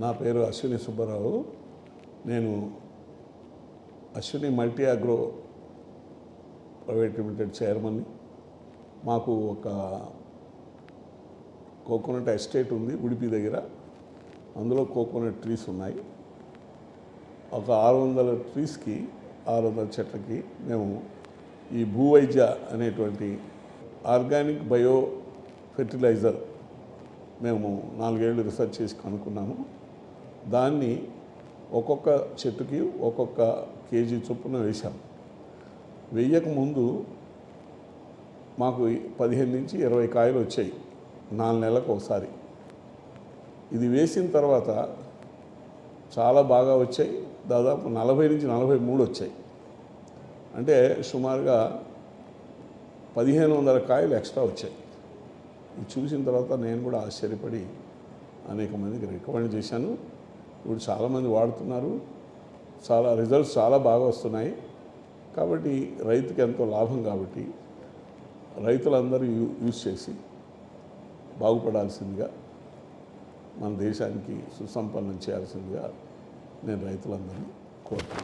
నా పేరు అశ్విని సుబ్బారావు. నేను Ashwini multi agro private limited చైర్మన్ని. మాకు ఒక కోకోనట్ ఎస్టేట్ ఉంది ఉడిపి దగ్గర. అందులో కోకోనట్ ట్రీస్ ఉన్నాయి. ఒక 600 ట్రీస్కి 600 చెట్లకి మేము ఈ భూవైద్య అనేటువంటి ఆర్గానిక్ బయో ఫెర్టిలైజర్ మేము 4 ఏళ్ళు రీసెర్చ్ చేసి కనుక్కున్నాము. దాన్ని ఒక్కొక్క చెట్టుకి ఒక్కొక్క కేజీ చొప్పున వేశాము. వేయక ముందు మాకు 15 నుంచి 20 కాయలు వచ్చాయి 4 నెలలకు ఒకసారి. ఇది వేసిన తర్వాత చాలా బాగా వచ్చాయి. దాదాపు 40 నుంచి 43 వచ్చాయి. అంటే సుమారుగా 1500 కాయలు ఎక్స్ట్రా వచ్చాయి. ఇది చూసిన తర్వాత నేను కూడా ఆశ్చర్యపడి అనేక మందికి రికమెండ్ చేశాను. ఇప్పుడు చాలామంది వాడుతున్నారు. చాలా రిజల్ట్స్ చాలా బాగా వస్తున్నాయి. కాబట్టి రైతుకి ఎంతో లాభం. కాబట్టి రైతులందరూ యూజ్ చేసి బాగుపడాల్సిందిగా, మన దేశానికి సుసంపన్నం చేయాల్సిందిగా నేను రైతులందరినీ కోరుతున్నాను.